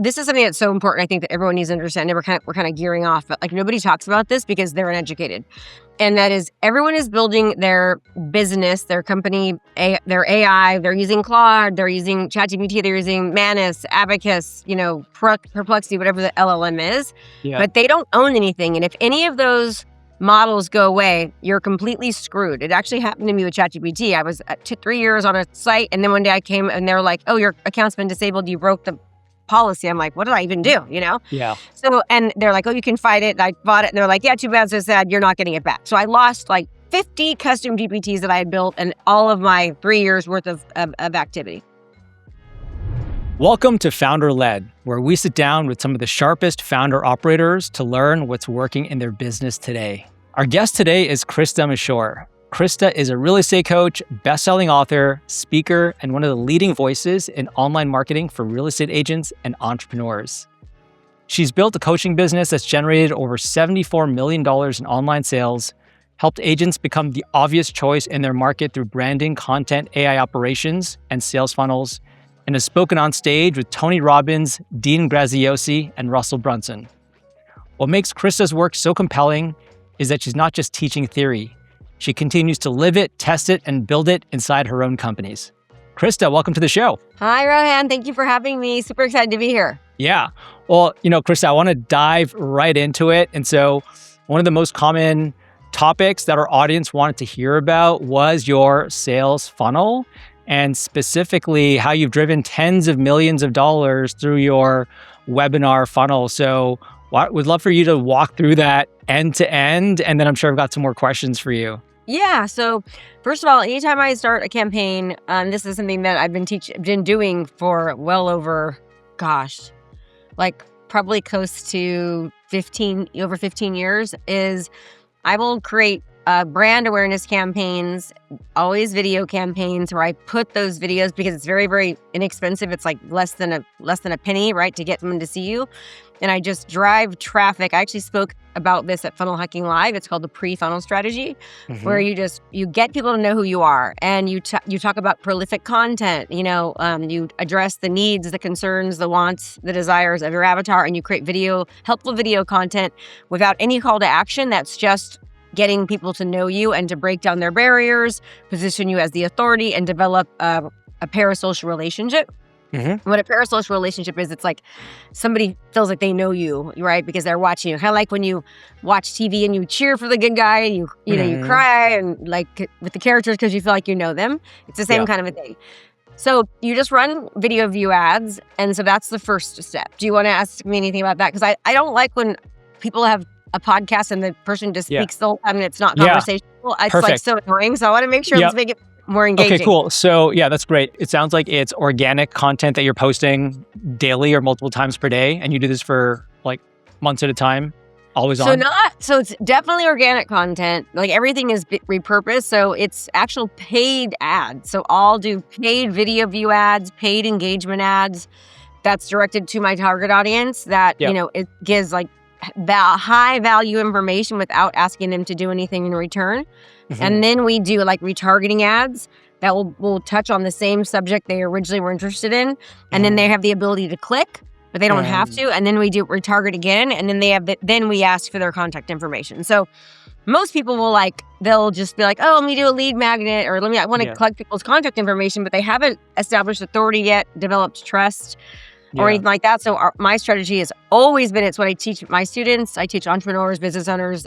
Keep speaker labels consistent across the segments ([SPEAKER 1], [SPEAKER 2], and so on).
[SPEAKER 1] this is something that's so important. I think that everyone needs to understand. We're kind of gearing off, but like nobody talks about this because they're uneducated. And that is, everyone is building their business, their company, their AI. They're using Claude, they're using ChatGPT, they're using Manus, Abacus, Perplexity, whatever the LLM is. Yeah. But they don't own anything. And if any of those models go away, you're completely screwed. It actually happened to me with ChatGPT. I was 3 years on a site, and then one day I came and they're like, "Oh, your account's been disabled. You broke the policy." I'm like, what did I even do?
[SPEAKER 2] Yeah.
[SPEAKER 1] So, and they're like, "Oh, you can fight it." And I bought it, and they're like, "Yeah, too bad, so sad. You're not getting it back." So I lost like 50 custom GPTs that I had built and all of my 3 years worth of activity.
[SPEAKER 2] Welcome to Founder Led, where we sit down with some of the sharpest founder operators to learn what's working in their business today. Our guest today is Krista Mashore. Krista is a real estate coach, best-selling author, speaker, and one of the leading voices in online marketing for real estate agents and entrepreneurs. She's built a coaching business that's generated over $74 million in online sales, helped agents become the obvious choice in their market through branding, content, AI operations, and sales funnels, and has spoken on stage with Tony Robbins, Dean Graziosi, and Russell Brunson. What makes Krista's work so compelling is that she's not just teaching theory. She continues to live it, test it, and build it inside her own companies. Krista, welcome to the show.
[SPEAKER 1] Hi, Rohan. Thank you for having me. Super excited to be here.
[SPEAKER 2] Yeah. Well, Krista, I want to dive right into it. And so one of the most common topics that our audience wanted to hear about was your sales funnel, and specifically how you've driven tens of millions of dollars through your webinar funnel. So we'd love for you to walk through that end to end, and then I'm sure I've got some more questions for you.
[SPEAKER 1] Yeah. So first of all, anytime I start a campaign, this is something that I've been doing for well over, probably close to over 15 years, is I will create brand awareness campaigns, always video campaigns, where I put those videos, because it's very, very inexpensive. It's like less than a penny, right, to get someone to see you. And I just drive traffic. I actually spoke about this at Funnel Hacking Live. It's called the pre-funnel strategy, where you get people to know who you are, and you talk about prolific content. You address the needs, the concerns, the wants, the desires of your avatar, and you create helpful video content without any call to action. That's just getting people to know you and to break down their barriers, position you as the authority, and develop a parasocial relationship. What a parasocial relationship is, it's like somebody feels like they know you, right? Because they're watching you. Kind of like when you watch TV and you cheer for the good guy, and you cry and like with the characters because you feel like you know them. It's the same kind of a thing. So you just run video view ads, and so that's the first step. Do you want to ask me anything about that? Because I don't like when people have a podcast and the person just speaks the whole time and it's not conversational. It's like so annoying. So I want to make sure let's make it more engaging.
[SPEAKER 2] Okay, cool. So yeah, that's great. It sounds like it's organic content that you're posting daily or multiple times per day, and you do this for like months at a time, always on?
[SPEAKER 1] So it's definitely organic content. Like everything is repurposed. So it's actual paid ads. So I'll do paid video view ads, paid engagement ads. That's directed to my target audience that, it gives like high value information without asking them to do anything in return. And then we do like retargeting ads that will touch on the same subject they originally were interested in. And then they have the ability to click, but they don't have to. And then we do retarget again. And then then we ask for their contact information. So most people they'll just be like, oh, let me do a lead magnet, or I want to collect people's contact information, but they haven't established authority yet, developed trust, or anything like that. So my strategy has always been, it's what I teach my students. I teach entrepreneurs, business owners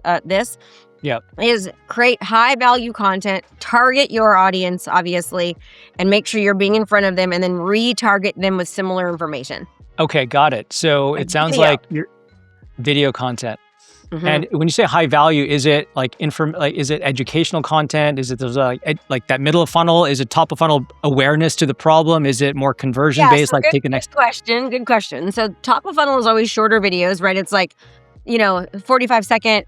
[SPEAKER 1] is create high value content, target your audience, obviously, and make sure you're being in front of them, and then retarget them with similar information.
[SPEAKER 2] Okay, got it. So it sounds like your video content. And when you say high value, is it is it educational content? Is it like that middle of funnel? Is it top of funnel awareness to the problem? Is it more conversion based? Take the next
[SPEAKER 1] question. Good question. So top of funnel is always shorter videos, right? It's 45-second,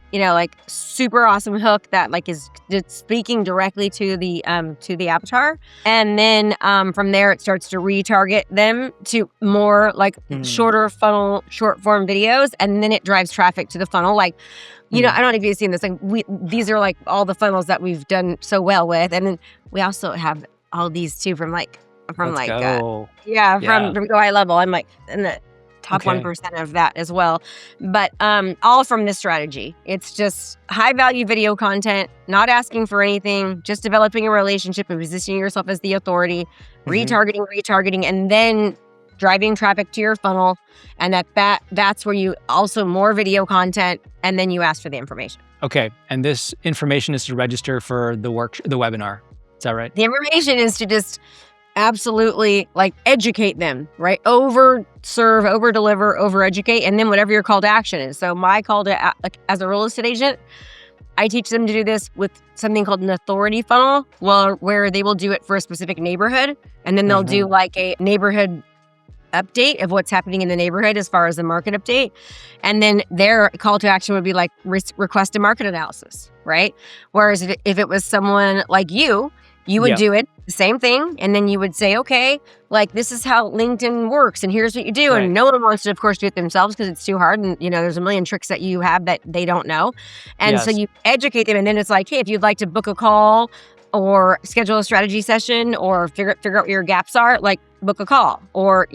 [SPEAKER 1] super awesome hook that is just speaking directly to the avatar. And then from there, it starts to retarget them to more shorter funnel, short form videos. And then it drives traffic to the funnel. I don't know if you've seen this. These are all the funnels that we've done so well with. And then we also have all these too from Go High Level. I'm in the top
[SPEAKER 2] Okay.
[SPEAKER 1] 1% of that as well. But all from this strategy. It's just high value video content, not asking for anything, just developing a relationship and positioning yourself as the authority, retargeting, and then driving traffic to your funnel. And that's where you also more video content, and then you ask for the information.
[SPEAKER 2] Okay. And this information is to register for the webinar. Is that right?
[SPEAKER 1] The information is to just absolutely like educate them, right? Over serve, over deliver, over educate, and then whatever your call to action is. So my call to as a real estate agent, I teach them to do this with something called an authority funnel, where they will do it for a specific neighborhood, and then they'll do like a neighborhood update of what's happening in the neighborhood as far as the market update. And then their call to action would be like request a market analysis, right? Whereas if it was someone like you would do it, the same thing. And then you would say, okay, like this is how LinkedIn works and here's what you do.
[SPEAKER 2] Right.
[SPEAKER 1] And no one wants to, of course, do it themselves because it's too hard. And, there's a million tricks that you have that they don't know. And so you educate them. And then it's like, hey, if you'd like to book a call or schedule a strategy session or figure out what your gaps are, like book a call or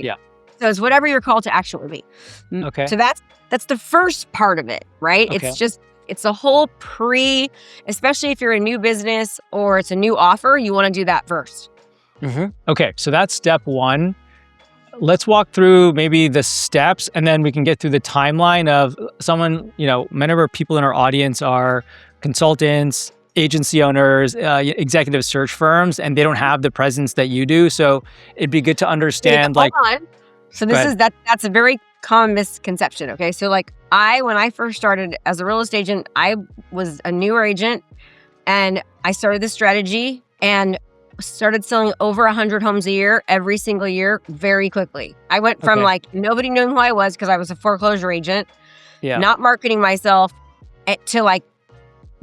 [SPEAKER 1] so it's whatever your call to action would be.
[SPEAKER 2] Okay.
[SPEAKER 1] So that's the first part of it, right?
[SPEAKER 2] Okay.
[SPEAKER 1] It's a whole especially if you're a new business or it's a new offer, you want to do that first.
[SPEAKER 2] Okay. So that's step one. Let's walk through maybe the steps and then we can get through the timeline of someone, many of our people in our audience are consultants, agency owners, executive search firms, and they don't have the presence that you do. So it'd be good to understand
[SPEAKER 1] Hold on. So that's a very common misconception. Okay. So like when I first started as a real estate agent, I was a newer agent and I started this strategy and started selling over 100 homes a year, every single year, very quickly. I went from like nobody knowing who I was because I was a foreclosure agent, not marketing myself, to like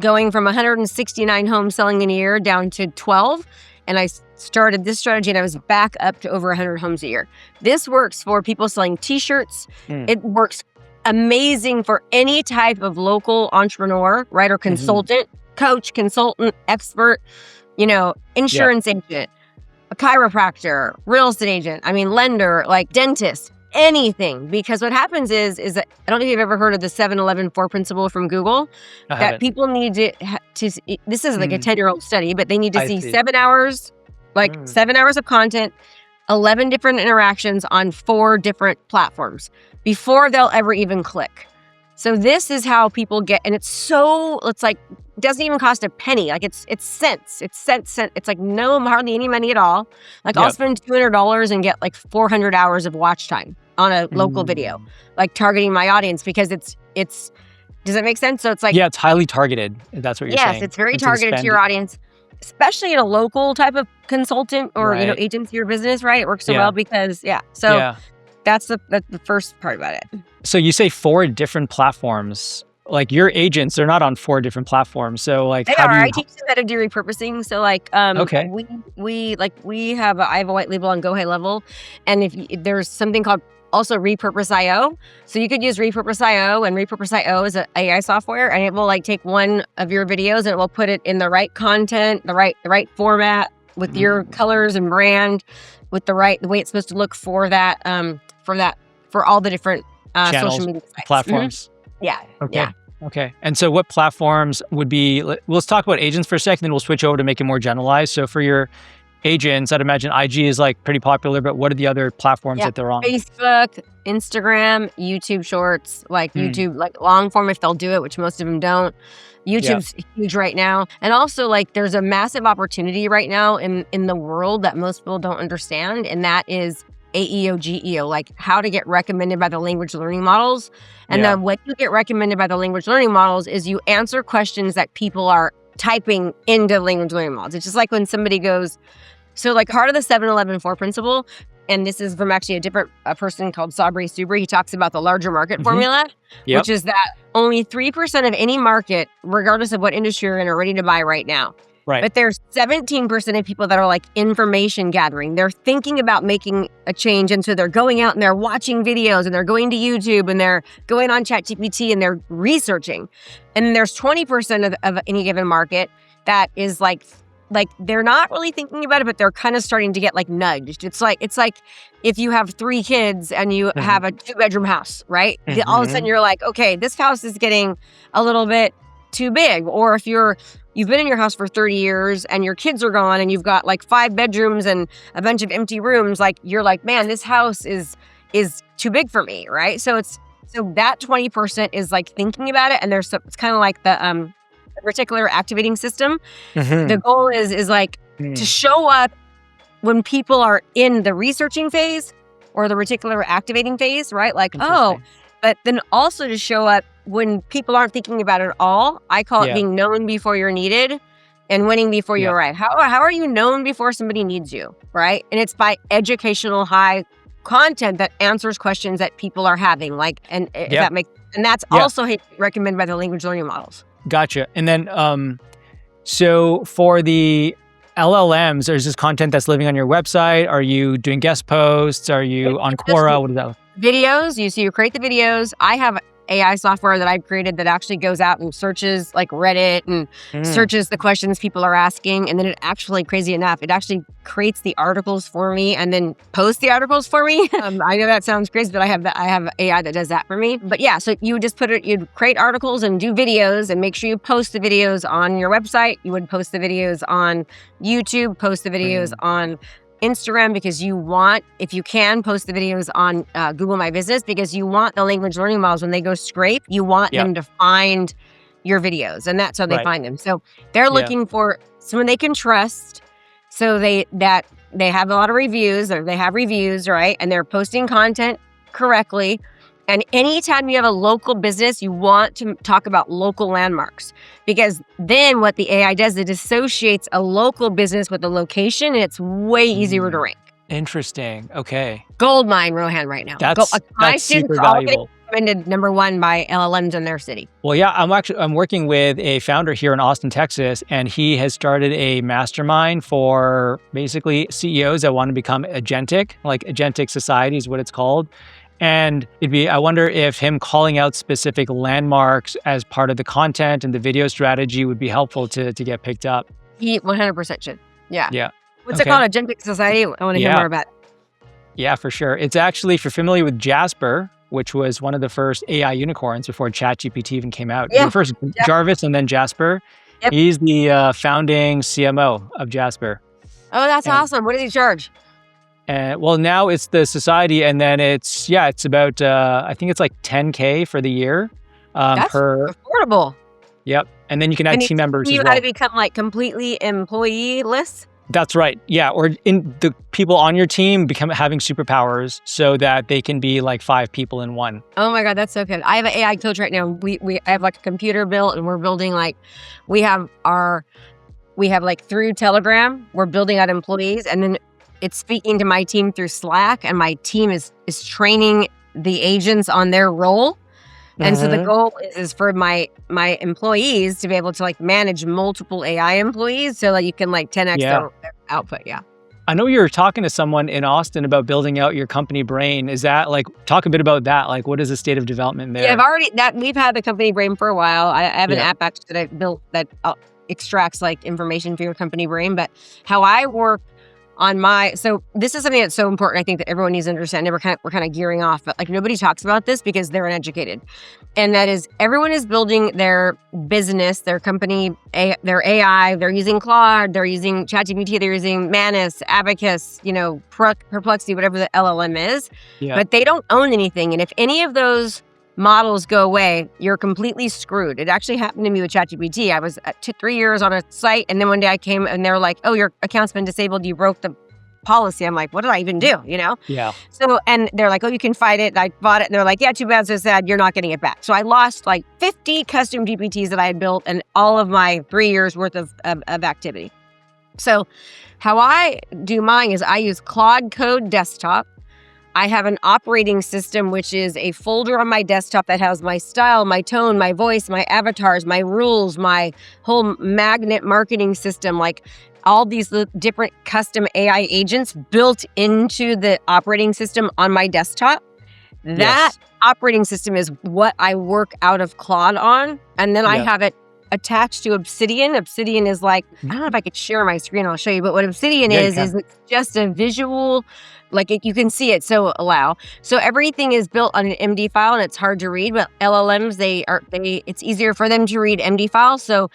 [SPEAKER 1] going from 169 homes selling in a year down to 12. And I started this strategy and I was back up to over 100 homes a year. This works for people selling t-shirts. It works amazing for any type of local entrepreneur, right? Or consultant, coach, consultant, expert, insurance agent, a chiropractor, real estate agent, lender, like dentist, anything. Because what happens is that, I don't know if you've ever heard of the 7-11-4 principle from Google, that people need to this is like a 10-year-old study, but they need to see 7 hours, 7 hours of content, 11 different interactions on 4 different platforms before they'll ever even click. So this is how people get, and it's like, it doesn't even cost a penny. Like it's cents. It's cents. It's like hardly any money at all. Like I'll spend $200 and get like 400 hours of watch time on a local video, like targeting my audience because it's, does that make sense? So it's like,
[SPEAKER 2] it's highly targeted. If that's what you're saying.
[SPEAKER 1] Yes, it's very targeted to your audience, especially in a local type of consultant or, agency or business, right? It works so well because, that's the first part about it.
[SPEAKER 2] So you say 4 different platforms. Like your agents, they're not on 4 different platforms. So like,
[SPEAKER 1] I teach them how to do repurposing. So like, I have a white label on Go High Level, and if there's something called also Repurpose.io. So you could use Repurpose.io, and Repurpose.io is an AI software, and it will like take one of your videos and it will put it in the right content, the right format with your colors and brand, with the way it's supposed to look for that, for all the different
[SPEAKER 2] channels,
[SPEAKER 1] social media sites.
[SPEAKER 2] platforms.
[SPEAKER 1] Yeah.
[SPEAKER 2] Okay.
[SPEAKER 1] Yeah.
[SPEAKER 2] Okay. And so what platforms would be, let's talk about agents for a second, then we'll switch over to make it more generalized. So for your agents, I'd imagine IG is like pretty popular, but what are the other platforms that they're on?
[SPEAKER 1] Facebook, Instagram, YouTube Shorts, like YouTube, like long form if they'll do it, which most of them don't. YouTube's huge right now. And also like there's a massive opportunity right now in the world that most people don't understand. And that is AEO, GEO, like how to get recommended by the language learning models. And then when you get recommended by the language learning models is you answer questions that people are typing into language learning models. It's just like when somebody goes, so like part of the 7-11-4 principle, and this is from actually a person called Sabri Subri. He talks about the larger market formula, which is that only 3% of any market, regardless of what industry you're in, are ready to buy right now.
[SPEAKER 2] Right.
[SPEAKER 1] But there's 17% of people that are like information gathering. They're thinking about making a change. And so they're going out and they're watching videos and they're going to YouTube and they're going on ChatGPT and they're researching. And there's 20% of any given market that is like like they're not really thinking about it, but they're kind of starting to get like nudged. It's like if you have 3 kids and you have a 2-bedroom house, right? All of a sudden you're like, okay, this house is getting a little bit too big. Or if you've been in your house for 30 years and your kids are gone and you've got like 5 bedrooms and a bunch of empty rooms, like you're like, man, this house is too big for me, right? So that 20% is like thinking about it, and it's kind of like the reticular activating system. The goal is like to show up when people are in the researching phase or the reticular activating phase, right? Like, but then also to show up when people aren't thinking about it at all. I call it being known before you're needed and winning before you arrive. How are you known before somebody needs you, right? And it's by educational high content that answers questions that people are having, like, and if that makes, and that's also recommended by the language learning models.
[SPEAKER 2] Gotcha. And then, so for the LLMs, there's this content that's living on your website. Are you doing guest posts? Are you on Quora? What is that?
[SPEAKER 1] Videos. You create the videos. I have AI software that I've created that actually goes out and searches like Reddit and searches the questions people are asking. And then it actually, crazy enough, it actually creates the articles for me and then posts the articles for me. I know that sounds crazy, but I have AI that does that for me. But yeah, so you would just you'd create articles and do videos and make sure you post the videos on your website. You would post the videos on YouTube, post the videos on Instagram, because you want, if you can, post the videos on Google My Business, because you want the language learning models, when they go scrape, you want them to find your videos, and that's how they find them. So they're looking for someone they can trust, so they have a lot of reviews, or they have reviews, right? And they're posting content correctly. And anytime you have a local business, you want to talk about local landmarks, because then what the AI does, it associates a local business with a location, and it's way easier to rank.
[SPEAKER 2] Interesting. Okay.
[SPEAKER 1] Gold mine, Rohan, right now.
[SPEAKER 2] That's super valuable.
[SPEAKER 1] Recommended #1 by LLMs in their city.
[SPEAKER 2] Well, yeah, I'm working with a founder here in Austin, Texas, and he has started a mastermind for basically CEOs that want to become agentic, like agentic society is what it's called. And I wonder if him calling out specific landmarks as part of the content and the video strategy would be helpful to get picked up.
[SPEAKER 1] He 100% should. Yeah.
[SPEAKER 2] Yeah.
[SPEAKER 1] What's it called? Agentic society? I want to hear more about it.
[SPEAKER 2] Yeah, for sure. It's actually, if you're familiar with Jasper, which was one of the first AI unicorns before ChatGPT even came out.
[SPEAKER 1] Yeah.
[SPEAKER 2] First Jarvis and then Jasper. Yep. He's the founding CMO of Jasper.
[SPEAKER 1] Oh, that's awesome. What does he charge?
[SPEAKER 2] Well, now it's the society, and then it's about, I think it's like $10K for the year.
[SPEAKER 1] That's affordable.
[SPEAKER 2] Yep. And then you can add team members as well.
[SPEAKER 1] You got to become like completely employee-less?
[SPEAKER 2] That's right. Yeah. Or in the people on your team having superpowers so that they can be like 5 people in one.
[SPEAKER 1] Oh my God, that's so good. I have an AI coach right now. I have like a computer built, and we're building we have like through Telegram, we're building out employees, and then it's speaking to my team through Slack, and my team is training the agents on their role. And so the goal is for my employees to be able to like manage multiple AI employees, so that you can like 10x their output. Yeah.
[SPEAKER 2] I know you're talking to someone in Austin about building out your company brain. Is that talk a bit about that? Like, what is the state of development there?
[SPEAKER 1] Yeah, we've had the company brain for a while. I have an app actually that I've built that extracts like information for your company brain. But how I work so this is something that's so important, I think, that everyone needs to understand. We're kind of gearing off, but like nobody talks about this because they're uneducated. And that is, everyone is building their business, their company, their AI. They're using Claude, they're using ChatGPT, they're using Manus, Abacus, Perplexity, whatever the LLM is. Yeah. But they don't own anything. And if any of those models go away, you're completely screwed. It actually happened to me with ChatGPT. I was 3 years on a site, and then one day I came and they were like, "Oh, your account's been disabled. You broke the policy." I'm like, "What did I even do?"
[SPEAKER 2] Yeah.
[SPEAKER 1] So, and they're like, "Oh, you can fight it." And I bought it, and they're like, "Yeah, too bad, so sad. You're not getting it back." So I lost like 50 custom GPTs that I had built, and all of my 3 years worth of activity. So, how I do mine is I use Claude Code Desktop. I have an operating system, which is a folder on my desktop that has my style, my tone, my voice, my avatars, my rules, my whole magnet marketing system, like all these different custom AI agents built into the operating system on my desktop. That operating system is what I work out of Claude on. And then I have it attached to Obsidian. Obsidian is like, I don't know if I could share my screen, I'll show you, but what Obsidian is it's just a visual, you can see it, so allow. So everything is built on an MD file and it's hard to read, but LLMs, it's easier for them to read MD files. So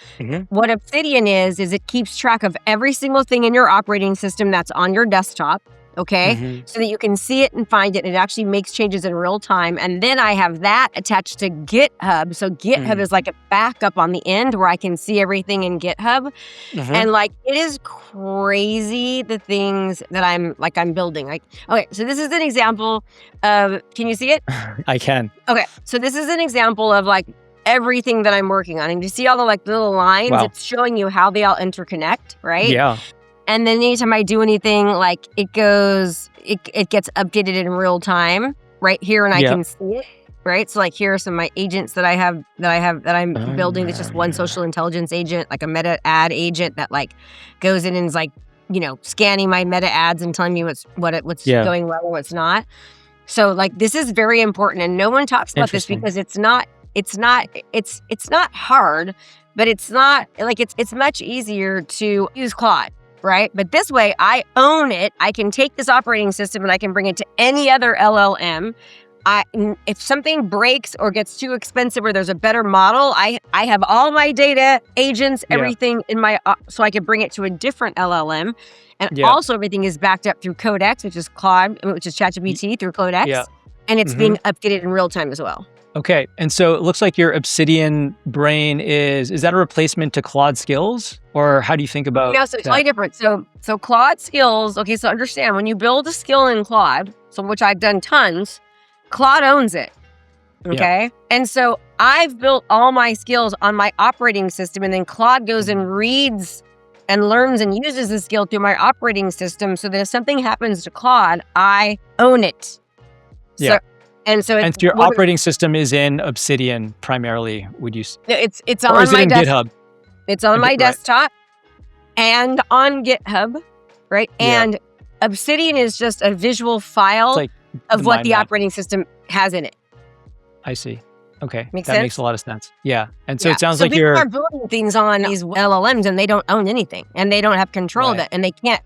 [SPEAKER 1] what Obsidian is it keeps track of every single thing in your operating system that's on your desktop. Okay, so that you can see it and find it. It actually makes changes in real time. And then I have that attached to GitHub. So GitHub is like a backup on the end where I can see everything in GitHub. And it is crazy the things that I'm building. Okay, so this is an example of, can you see it?
[SPEAKER 2] I can.
[SPEAKER 1] Okay, so this is an example of everything that I'm working on. And you see all the little lines? Wow. It's showing you how they all interconnect, right?
[SPEAKER 2] Yeah.
[SPEAKER 1] And then anytime I do anything, it gets updated in real time right here, and I can see it, right? So here are some of my agents that I'm building. That's just one social intelligence agent, like a meta ad agent that goes in and is scanning my meta ads and telling me what's going well or what's not. So this is very important, and no one talks about this because it's not hard, but it's not it's much easier to use Claude. Right? But this way, I own it. I can take this operating system and I can bring it to any other LLM. If something breaks or gets too expensive or there's a better model, I have all my data, agents, everything in my, so I can bring it to a different LLM. And also everything is backed up through Codex, which is ChatGPT through Codex. And it's being updated in real time as well.
[SPEAKER 2] Okay. And so it looks like your Obsidian brain is that a replacement to Claude Skills? Or how do you think about
[SPEAKER 1] so it's totally different. So Claude Skills, okay, so understand, when you build a skill in Claude, which I've done tons, Claude owns it. Okay. Yeah. And so I've built all my skills on my operating system, and then Claude goes and reads and learns and uses the skill through my operating system so that if something happens to Claude, I own it.
[SPEAKER 2] Yeah.
[SPEAKER 1] And so
[SPEAKER 2] your operating system is in Obsidian primarily, would you say?
[SPEAKER 1] It's on my
[SPEAKER 2] GitHub?
[SPEAKER 1] It's on my desktop and on GitHub, right? Yeah. And Obsidian is just a visual file of what the operating system has in it.
[SPEAKER 2] I see. Okay.
[SPEAKER 1] Makes
[SPEAKER 2] that
[SPEAKER 1] sense?
[SPEAKER 2] makes a lot of sense. Yeah. And so it sounds like
[SPEAKER 1] people are building things on these LLMs and they don't own anything and they don't have control of it and they can't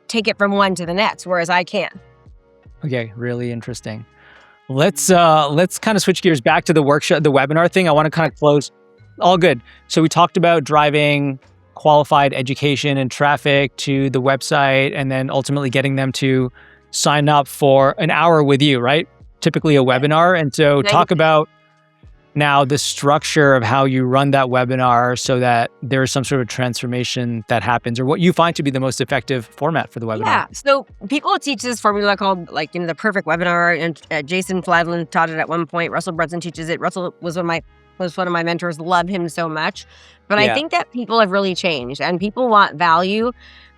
[SPEAKER 1] take it from one to the next, whereas I can.
[SPEAKER 2] Okay. Really interesting. Let's kind of switch gears back to the workshop, the webinar thing. I want to kind of close. All good. So we talked about driving qualified education and traffic to the website and then ultimately getting them to sign up for an hour with you, right? Typically a webinar. And so talk about now the structure of how you run that webinar so that there is some sort of transformation that happens, or what you find to be the most effective format for the webinar.
[SPEAKER 1] Yeah. So people teach this formula called the perfect webinar, and Jason Fladlin taught it at one point. Russell Brunson teaches it. Russell was one of my mentors. Love him so much. But I think that people have really changed and people want value.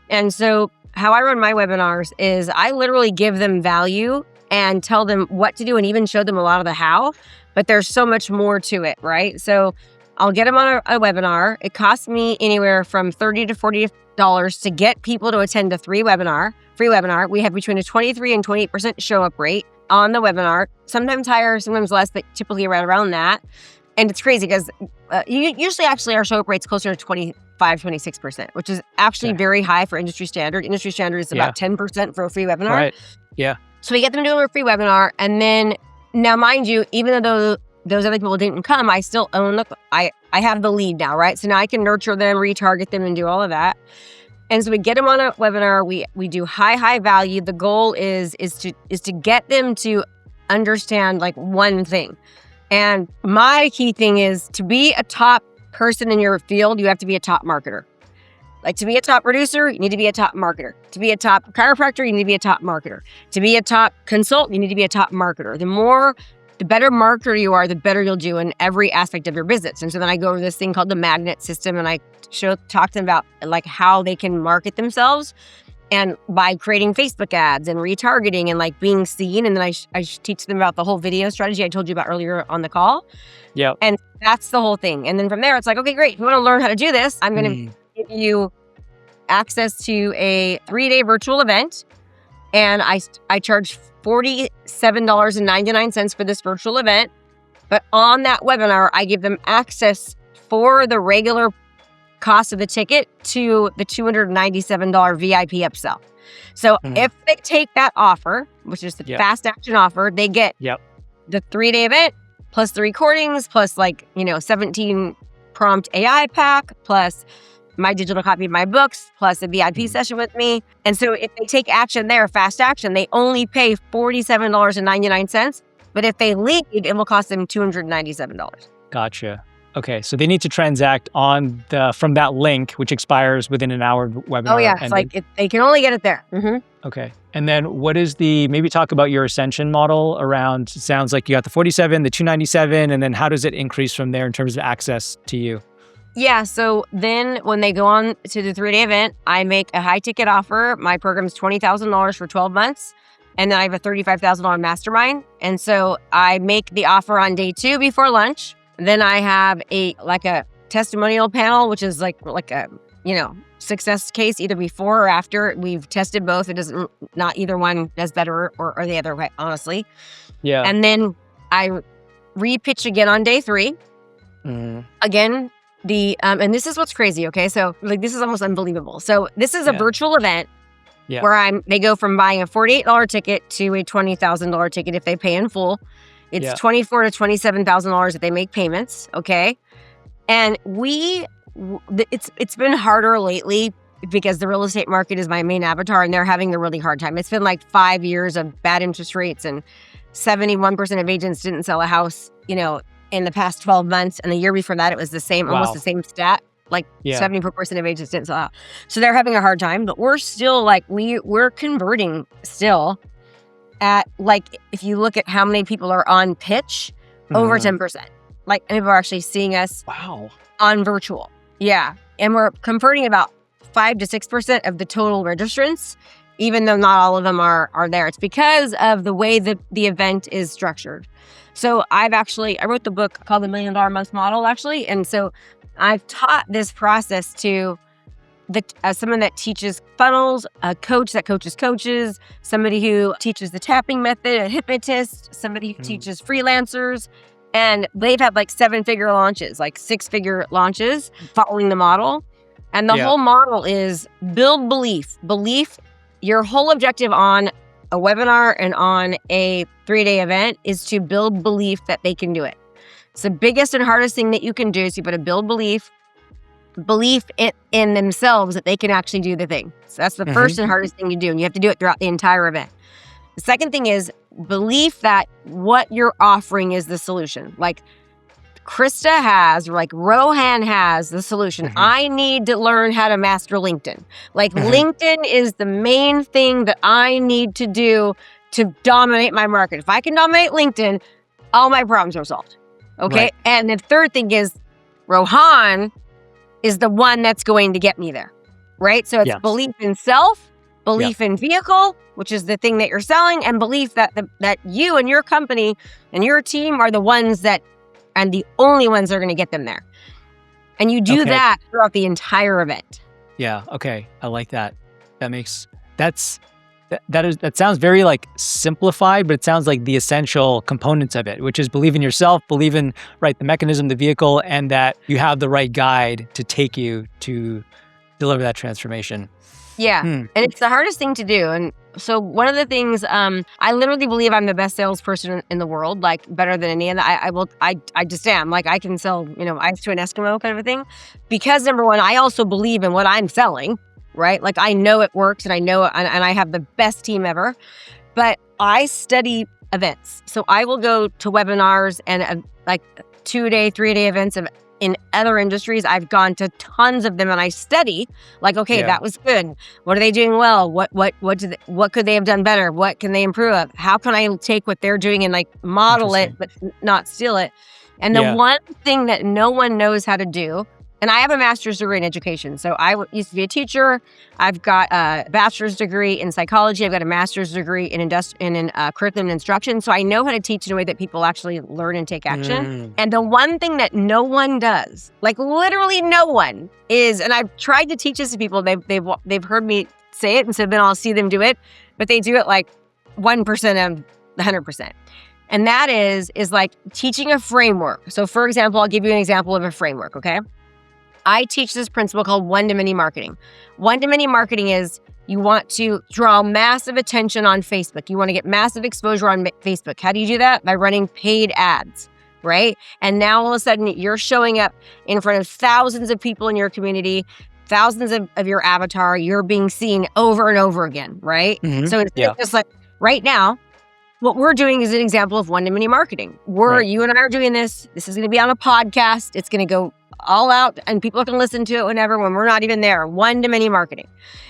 [SPEAKER 1] And so how I run my webinars is I literally give them value and tell them what to do and even show them a lot of the how. But there's so much more to it, right? So I'll get them on a webinar. It costs me anywhere from $30 to $40 to get people to attend a free webinar. We have between a 23 and 28% show up rate on the webinar. Sometimes higher, sometimes less, but typically around that. And it's crazy because usually actually our show up rate's closer to 25, 26%, which is actually very high for industry standard. Industry standard is about 10% for a free webinar.
[SPEAKER 2] Right. Yeah.
[SPEAKER 1] So we get them to do a free webinar, and then now, mind you, even though those other people didn't come, I still own I have the lead now, right? So now I can nurture them, retarget them, and do all of that. And so we get them on a webinar. We do high value. The goal is to get them to understand one thing. And my key thing is to be a top person in your field, you have to be a top marketer. To be a top producer, you need to be a top marketer. To be a top chiropractor, you need to be a top marketer. To be a top consultant, you need to be a top marketer. The better marketer you are, the better you'll do in every aspect of your business. And so then I go over this thing called the magnet system, and I talk to them about how they can market themselves, and by creating Facebook ads and retargeting and being seen. And then I teach them about the whole video strategy I told you about earlier on the call.
[SPEAKER 2] Yeah.
[SPEAKER 1] And that's the whole thing. And then from there, it's okay, great. If you want to learn how to do this, I'm going to give you access to a 3-day virtual event, and I charge $47.99 for this virtual event. But on that webinar, I give them access for the regular cost of the ticket to the $297 VIP upsell. So if they take that offer, which is the fast action offer, they get the 3-day event plus the recordings plus 17 prompt AI pack plus my digital copy of my books plus a VIP session with me. And so if they take action there, fast action, they only pay $47.99. But if they leave, it will cost them $297.
[SPEAKER 2] Gotcha. Okay, so they need to transact from that link, which expires within an hour of webinar.
[SPEAKER 1] Oh yeah, it's they can only get it there.
[SPEAKER 2] Okay, and then what is maybe talk about your ascension model around, it sounds like you got the 47, the 297, and then how does it increase from there in terms of access to you?
[SPEAKER 1] Yeah, so then when they go on to the 3-day event, I make a high ticket offer. My program is $20,000 for 12 months. And then I have a $35,000 mastermind. And so I make the offer on day 2 before lunch. Then I have a testimonial panel, which is like a, success case either before or after. We've tested both. Not either one does better or the other way, honestly.
[SPEAKER 2] Yeah.
[SPEAKER 1] And then I re-pitch again on day 3. Again, and this is what's crazy, okay? So this is almost unbelievable. So this is a virtual event where they go from buying a $48 ticket to a $20,000 ticket if they pay in full. It's $24,000 to $27,000 if they make payments, okay? And it's been harder lately because the real estate market is my main avatar and they're having a really hard time. It's been 5 years of bad interest rates and 71% of agents didn't sell a house, in the past 12 months. And the year before that, it was the same, almost the same stat. 74% of agents didn't sell a house. So they're having a hard time, but we're still we're converting still at if you look at how many people are on pitch, over 10%. And people are actually seeing us on virtual. Yeah. And we're converting about 5 to 6% of the total registrants, even though not all of them are there. It's because of the way that the event is structured. So I wrote the book called The $1 Million a Month Model, actually. And so I've taught this process to someone that teaches funnels, a coach that coaches coaches, somebody who teaches the tapping method, a hypnotist, somebody who teaches freelancers. And they've had 7-figure launches, 6-figure launches following the model. And the whole model is build belief. Your whole objective on a webinar and on a 3-day event is to build belief that they can do it. It's the biggest and hardest thing that you can do. So you got to build belief in themselves that they can actually do the thing. So that's the first and hardest thing to do. And you have to do it throughout the entire event. The second thing is belief that what you're offering is the solution. Krista has, Rohan has the solution. I need to learn how to master LinkedIn. LinkedIn is the main thing that I need to do to dominate my market. If I can dominate LinkedIn, all my problems are solved. Okay. Right. And the third thing is Rohan is the one that's going to get me there. Right. So it's belief in self, belief in vehicle, which is the thing that you're selling, and belief that that you and your company and your team are the ones that and the only ones that are going to get them there. And you do that throughout the entire event.
[SPEAKER 2] Yeah. Okay. I like that. That sounds very simplified, but it sounds like the essential components of it, which is believe in yourself, believe in the mechanism, the vehicle, and that you have the right guide to take you to deliver that transformation.
[SPEAKER 1] Yeah. And it's the hardest thing to do. And so one of the things, I literally believe I'm the best salesperson in the world, better than any. And I just am. I can sell, ice to an Eskimo kind of a thing. Because number one, I also believe in what I'm selling, right? I know it works and I know it, and I have the best team ever. But I study events. So I will go to webinars and 2-day, 3-day events in other industries. I've gone to tons of them and I study that was good. What are they doing well? What could they have done better? What can they improve of? How can I take what they're doing and model it, but not steal it? And the one thing that no one knows how to do, and I have a master's degree in education. So I used to be a teacher. I've got a bachelor's degree in psychology. I've got a master's degree in curriculum instruction. So I know how to teach in a way that people actually learn and take action. And the one thing that no one does, literally no one, is, and I've tried to teach this to people. They've heard me say it, and so then I'll see them do it, but they do it 1% of the 100%. And that is like teaching a framework. So for example, I'll give you an example of a framework, okay? I teach this principle called one-to-many marketing. One-to-many marketing is you want to draw massive attention on Facebook. You want to get massive exposure on Facebook. How do you do that? By running paid ads, right? And now all of a sudden you're showing up in front of thousands of people in your community, thousands of your avatar. You're being seen over and over again, right? So it's just like right now, what we're doing is an example of one-to-many marketing. You and I are doing this. This is going to be on a podcast. It's going to go all out and people can listen to it whenever when we're not even there. One-to-many marketing.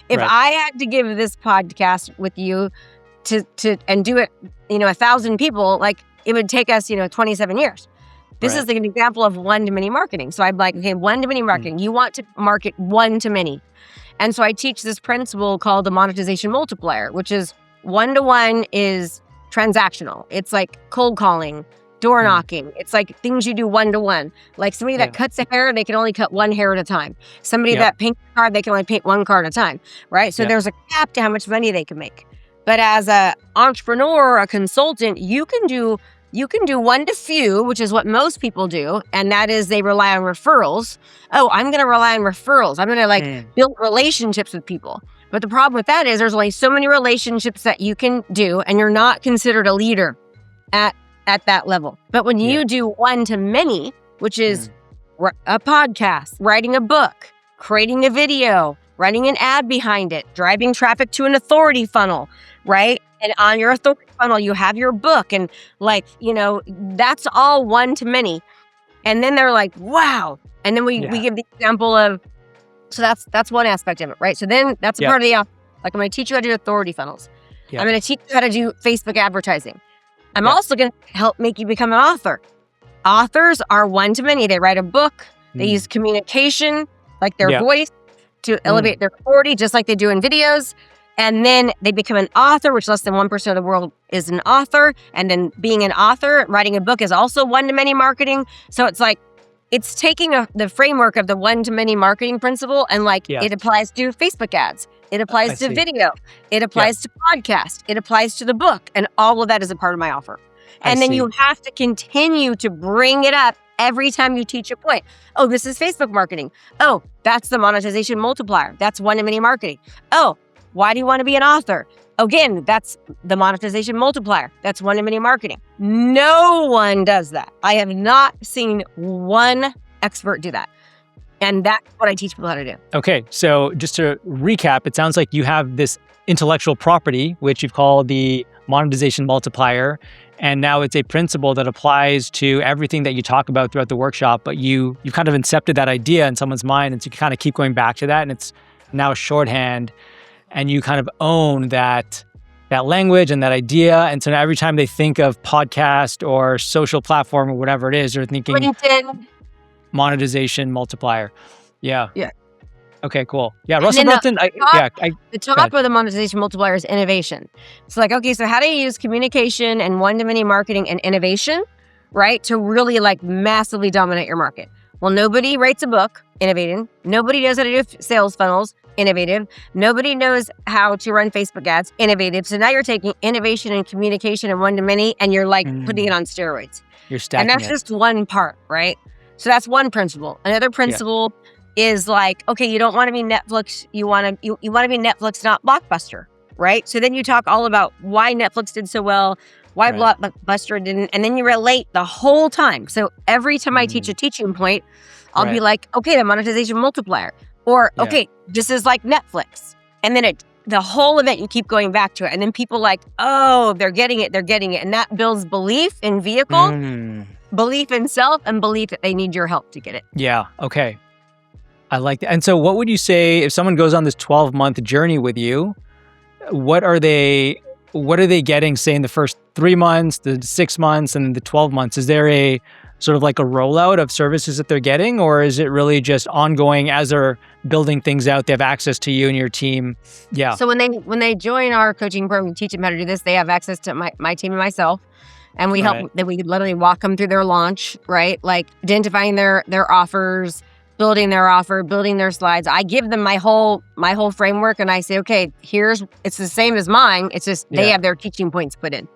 [SPEAKER 1] If I had to give this podcast with you to and do it, 1,000 people, like it would take us, 27 years. This is an example of one-to-many marketing. So I'm like, okay, one-to-many marketing. You want to market one-to-many. And so I teach this principle called the monetization multiplier, which is one-to-one is transactional. It's like cold calling, door knocking. It's like things you do one-to-one. Like somebody that cuts a hair, they can only cut one hair at a time. Somebody that paints a card, they can only paint one card at a time, right? So there's a cap to how much money they can make. But as an entrepreneur, a consultant, you can do one to few, which is what most people do. And that is they rely on referrals. Oh, I'm going to rely on referrals. I'm going to build relationships with people. But the problem with that is there's only so many relationships that you can do, and you're not considered a leader at that level. But when you do one-to-many, which is a podcast, writing a book, creating a video, running an ad behind it, driving traffic to an authority funnel, right? And on your authority funnel, you have your book and that's all one-to-many. And then they're like, wow. And then we give the example of, so that's one aspect of it, right? So then that's a part of the, like I'm going to teach you how to do authority funnels. I'm going to teach you how to do Facebook advertising. I'm also going to help make you become an author. Authors are one-to-many. They write a book. They use communication, like their voice, to elevate their authority, just like they do in videos. And then they become an author, which less than 1% of the world is an author. And then being an author, writing a book is also one-to-many marketing. So it's like, it's taking the framework of the one-to-many marketing principle and it applies to Facebook ads. It applies to video. It applies to podcast. It applies to the book. And all of that is a part of my offer. And then you have to continue to bring it up every time you teach a point. Oh, this is Facebook marketing. Oh, that's the monetization multiplier. That's one-to-many marketing. Oh, why do you want to be an author? Again, that's the monetization multiplier. That's one-to-many marketing. No one does that. I have not seen one expert do that. And that's what I teach people how to do.
[SPEAKER 2] Okay, so just to recap, it sounds like you have this intellectual property, which you've called the monetization multiplier. And now it's a principle that applies to everything that you talk about throughout the workshop, but you've kind of incepted that idea in someone's mind. And so you kind of keep going back to that. And it's now shorthand. And you kind of own that language and that idea. And so now every time they think of podcast or social platform or whatever it is, they're thinking
[SPEAKER 1] LinkedIn.
[SPEAKER 2] Monetization multiplier. Yeah.
[SPEAKER 1] Yeah.
[SPEAKER 2] Okay, cool. Yeah, Russell Brunson.
[SPEAKER 1] The top of the monetization multiplier is innovation. It's like, okay, so how do you use communication and one-to-many marketing and innovation, right, to really massively dominate your market? Well, nobody writes a book, innovating. Nobody knows how to do sales funnels, innovative. Nobody knows how to run Facebook ads, innovative. So now you're taking innovation and communication and one-to-many, and you're putting it on steroids.
[SPEAKER 2] You're stacking
[SPEAKER 1] And that's just one part, right? So that's one principle. Another principle is okay, you don't want to be Netflix. You want to be Netflix, not Blockbuster, right? So then you talk all about why Netflix did so well, why Blockbuster didn't, and then you relate the whole time. So every time I teach a teaching point, I'll be like, okay, the monetization multiplier, or okay, this is like Netflix, and then the whole event you keep going back to it, and then people oh, they're getting it, and that builds belief in vehicle. Belief in self and belief that they need your help to get it.
[SPEAKER 2] Yeah. Okay. I like that. And so what would you say if someone goes on this 12-month journey with you, what are they getting, say, in the first 3 months, the 6 months, and the 12 months? Is there a sort of a rollout of services that they're getting, or is it really just ongoing as they're building things out, they have access to you and your team? Yeah.
[SPEAKER 1] So when they join our coaching program, we teach them how to do this, they have access to my team and myself. And we help that we literally walk them through their launch, right? Identifying their offers, building their offer, building their slides. I give them my whole framework, and I say, okay, it's the same as mine. It's just they have their teaching points put in.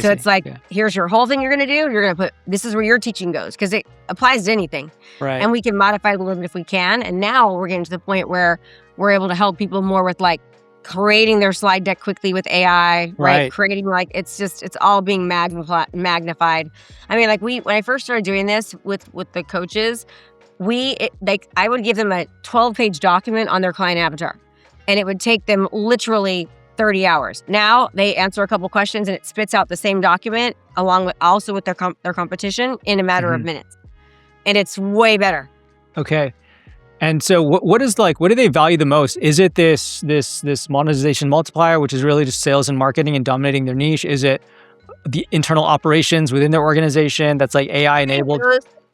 [SPEAKER 1] So it's like, here's your whole thing you're going to do. You're going to this is where your teaching goes, because it applies to anything.
[SPEAKER 2] Right.
[SPEAKER 1] And we can modify it a little bit if we can. And now we're getting to the point where we're able to help people more with like creating their slide deck quickly with AI, right? Creating like, it's all being magnified. I mean, like when I first started doing this with the coaches, I would give them a 12-page document on their client avatar, and it would take them literally 30 hours. Now they answer a couple questions and it spits out the same document along with their competition in a matter of minutes. And it's way better.
[SPEAKER 2] Okay. And so what do they value the most? Is it this monetization multiplier, which is really just sales and marketing and dominating their niche? Is it the internal operations within their organization that's like AI enabled?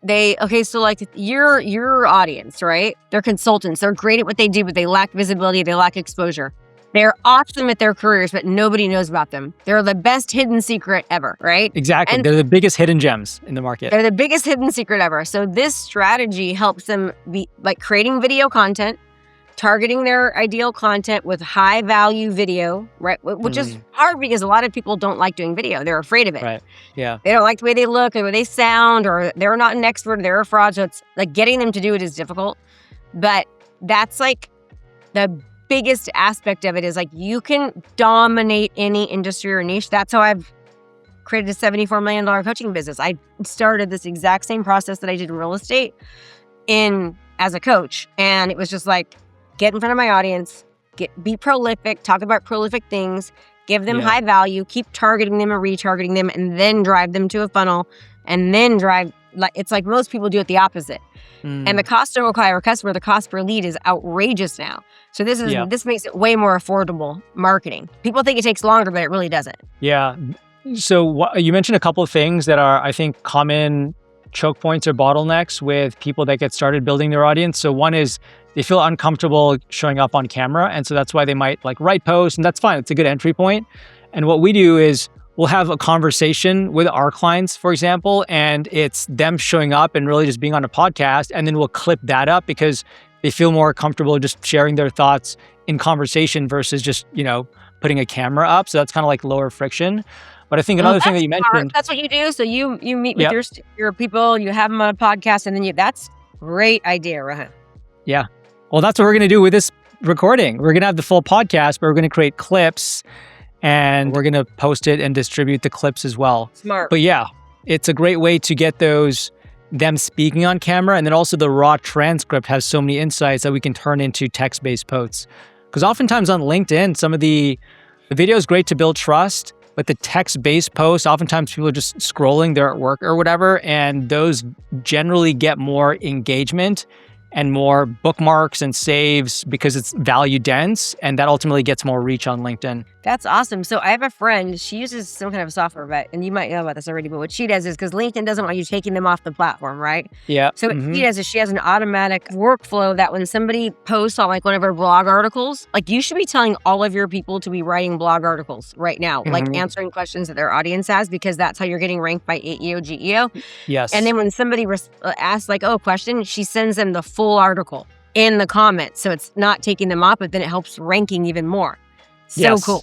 [SPEAKER 1] So like your audience, right? They're consultants. They're great at what they do, but they lack visibility. They lack exposure. They're awesome at their careers, but nobody knows about them. They're the best hidden secret ever, right?
[SPEAKER 2] Exactly. They're the biggest hidden gems in the market.
[SPEAKER 1] They're the biggest hidden secret ever. So this strategy helps them be like creating video content, targeting their ideal content with high value video, right? Which is hard because a lot of people don't like doing video. They're afraid of it.
[SPEAKER 2] Right. Yeah.
[SPEAKER 1] They don't like the way they look, the way they sound, or they're not an expert, they're a fraud. So it's like getting them to do it is difficult. But that's like the biggest aspect of it is like you can dominate any industry or niche. That's how I've created a $74 million coaching business. I started this exact same process that I did in real estate as a coach. And it was just like, get in front of my audience, be prolific, talk about prolific things, give them high value, keep targeting them and retargeting them, and then drive them to a funnel, and then it's like most people do it the opposite. And the cost to acquire a customer, the cost per lead is outrageous now. So this makes it way more affordable marketing. People think it takes longer, but it really doesn't.
[SPEAKER 2] Yeah. So you mentioned a couple of things that are, I think, common choke points or bottlenecks with people that get started building their audience. So one is they feel uncomfortable showing up on camera. And so that's why they might like write posts, and that's fine. It's a good entry point. And what we do is we'll have a conversation with our clients, for example, and it's them showing up and really just being on a podcast. And then we'll clip that up because they feel more comfortable just sharing their thoughts in conversation versus just, putting a camera up. So that's kind of like lower friction. But I think another thing that you mentioned.
[SPEAKER 1] That's what you do. So you meet with your people, you have them on a podcast, and then that's great idea, Rohan.
[SPEAKER 2] Yeah. Well, that's what we're going to do with this recording. We're going to have the full podcast, but we're going to create clips and we're going to post it and distribute the clips as well.
[SPEAKER 1] Smart.
[SPEAKER 2] But yeah, it's a great way to get them speaking on camera. And then also the raw transcript has so many insights that we can turn into text-based posts. Because oftentimes on LinkedIn, some of the video is great to build trust, but the text-based posts, oftentimes people are just scrolling, they're at work or whatever, and those generally get more engagement and more bookmarks and saves because it's value dense, and that ultimately gets more reach on LinkedIn.
[SPEAKER 1] That's awesome. So I have a friend, she uses some kind of software, and you might know about this already, but what she does is, because LinkedIn doesn't want you taking them off the platform, right?
[SPEAKER 2] Yeah.
[SPEAKER 1] So what she does is she has an automatic workflow that when somebody posts on like one of her blog articles, like you should be telling all of your people to be writing blog articles right now, like answering questions that their audience has, because that's how you're getting ranked by AEO, GEO.
[SPEAKER 2] Yes.
[SPEAKER 1] And then when somebody asks like, oh, question, she sends them the full article in the comments. So it's not taking them off, but then it helps ranking even more. So cool.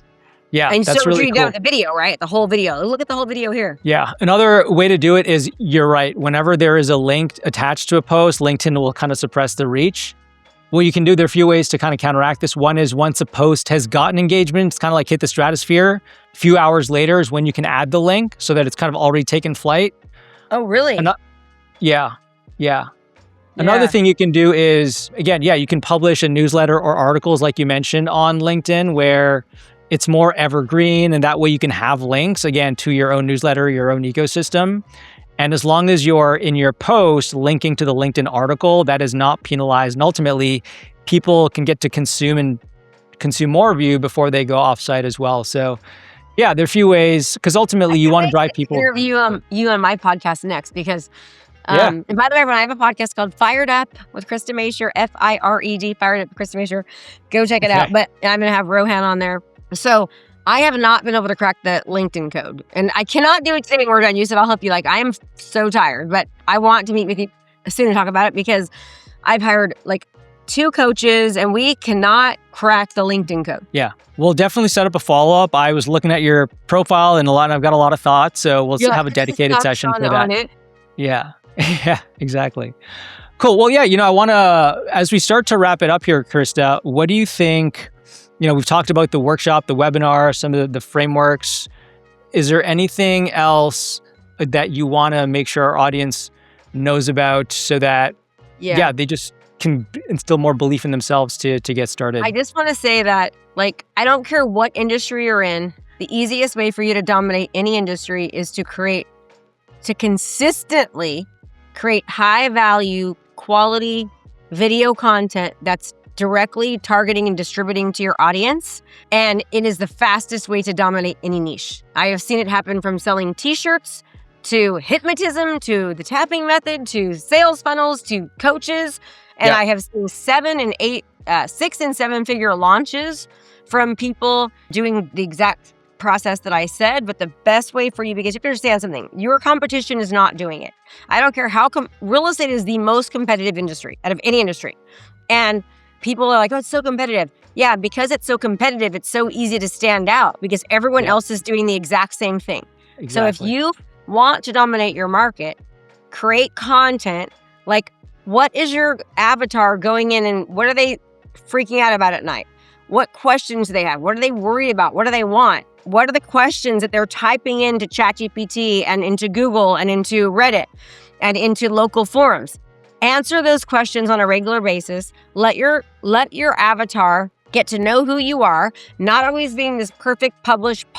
[SPEAKER 2] Yeah,
[SPEAKER 1] and
[SPEAKER 2] that's
[SPEAKER 1] so
[SPEAKER 2] really
[SPEAKER 1] you
[SPEAKER 2] cool.
[SPEAKER 1] With the video, right? The whole video. Look at the whole video here.
[SPEAKER 2] Yeah. Another way to do it is, you're right. Whenever there is a link attached to a post, LinkedIn will kind of suppress the reach. What you can do, there are a few ways to kind of counteract this. One is once a post has gotten engagement, it's kind of like hit the stratosphere. A few hours later is when you can add the link so that it's kind of already taken flight.
[SPEAKER 1] Oh, really?
[SPEAKER 2] Yeah. Another thing you can do is, again, you can publish a newsletter or articles like you mentioned on LinkedIn where it's more evergreen, and that way you can have links, again, to your own newsletter, your own ecosystem. And as long as you're in your post linking to the LinkedIn article, that is not penalized. And ultimately, people can get to consume more of you before they go offsite as well. So yeah, there are a few ways, because ultimately you want to drive people.
[SPEAKER 1] Interview you on my podcast next, because and by the way, everyone, I have a podcast called Fired Up with Krista Mashore, FIRED, Fired Up with Krista Mashore. Go check it out. But I'm going to have Rohan on there. So I have not been able to crack the LinkedIn code, and I cannot do it today when we're done. Yusuf, I'll help you. Like, I am so tired, but I want to meet with you soon and talk about it, because I've hired like 2 coaches and we cannot crack the LinkedIn code.
[SPEAKER 2] Yeah. We'll definitely set up a follow-up. I was looking at your profile and I've got a lot of thoughts. So we'll have a dedicated session for that.
[SPEAKER 1] It.
[SPEAKER 2] Yeah. Yeah, exactly. Cool. Well, yeah, I want to, as we start to wrap it up here, Krista, what do you think, we've talked about the workshop, the webinar, some of the frameworks. Is there anything else that you want to make sure our audience knows about so that, they just can instill more belief in themselves to get started?
[SPEAKER 1] I just want to say that, like, I don't care what industry you're in, the easiest way for you to dominate any industry is to consistently create high value, quality video content that's directly targeting and distributing to your audience. And it is the fastest way to dominate any niche. I have seen it happen from selling t-shirts to hypnotism, to the tapping method, to sales funnels, to coaches. And I have seen 6 and 7 figure launches from people doing the exact process that I said. But the best way for you, because you have to understand something, your competition is not doing it. I don't care how real estate is the most competitive industry out of any industry. And people are like, oh, it's so competitive. Yeah, because it's so competitive, it's so easy to stand out because everyone else is doing the exact same thing. Exactly. So if you want to dominate your market, create content. Like, what is your avatar going in and what are they freaking out about at night? What questions do they have? What are they worried about? What do they want? What are the questions that they're typing into ChatGPT and into Google and into Reddit and into local forums? Answer those questions on a regular basis. Let your avatar get to know who you are, not always being this perfect, polished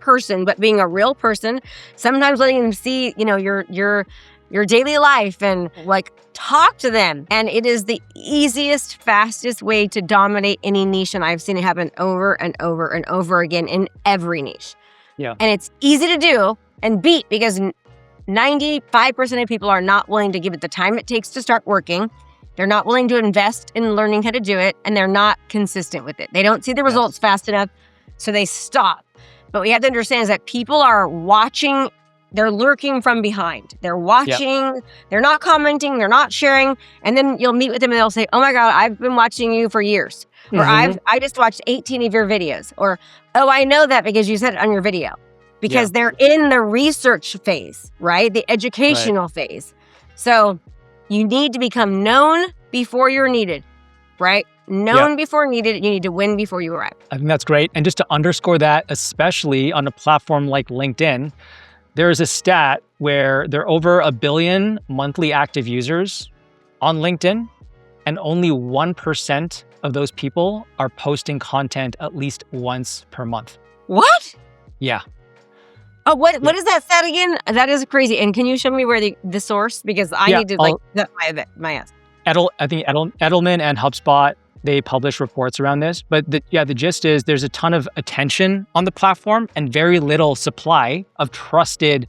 [SPEAKER 1] person, but being a real person. Sometimes letting them see, your daily life and like talk to them. And it is the easiest, fastest way to dominate any niche. And I've seen it happen over and over and over again in every niche. Yeah. And it's easy to do and beat because 95% of people are not willing to give it the time it takes to start working. They're not willing to invest in learning how to do it, and they're not consistent with it. They don't see the results fast enough, so they stop. But what we have to understand is that people are watching, they're lurking from behind. They're watching, they're not commenting, they're not sharing, and then you'll meet with them and they'll say, oh my God, I've been watching you for years. Or I just watched 18 of your videos. Or, oh, I know that because you said it on your video. Because they're in the research phase, right? The educational phase. So you need to become known before you're needed, right? Known before needed. You need to win before you arrive.
[SPEAKER 2] I think that's great. And just to underscore that, especially on a platform like LinkedIn, there is a stat where there are over 1 billion monthly active users on LinkedIn, and only 1% of those people are posting content at least once per month.
[SPEAKER 1] What?
[SPEAKER 2] Yeah.
[SPEAKER 1] Oh, what is that stat again? That is crazy. And can you show me where the source? Because I need to my ass.
[SPEAKER 2] I think Edelman and HubSpot, they publish reports around this. But the gist is there's a ton of attention on the platform and very little supply of trusted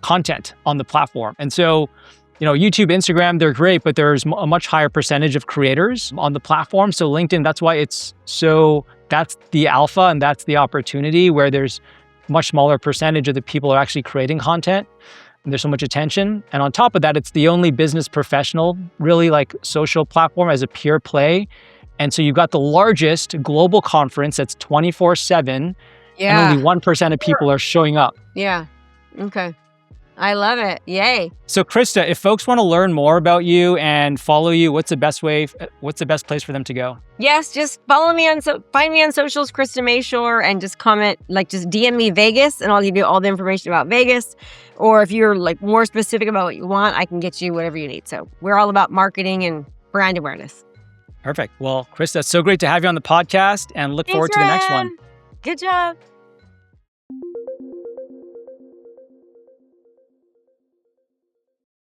[SPEAKER 2] content on the platform. And so, YouTube, Instagram, they're great, but there's a much higher percentage of creators on the platform. So LinkedIn, that's why that's the alpha and that's the opportunity where there's much smaller percentage of the people are actually creating content and there's so much attention. And on top of that, it's the only business professional, really like social platform as a pure play. And so you've got the largest global conference that's 24/7 and only 1% of people are showing up.
[SPEAKER 1] Yeah. Okay. I love it. Yay.
[SPEAKER 2] So Krista, if folks want to learn more about you and follow you, what's the best place for them to go?
[SPEAKER 1] Yes, just find me on socials, Krista Mashore, and just comment, just DM me Vegas and I'll give you all the information about Vegas. Or if you're more specific about what you want, I can get you whatever you need. So we're all about marketing and brand awareness.
[SPEAKER 2] Perfect. Well, Krista, it's so great to have you on the podcast and look forward to the next one.
[SPEAKER 1] Good job.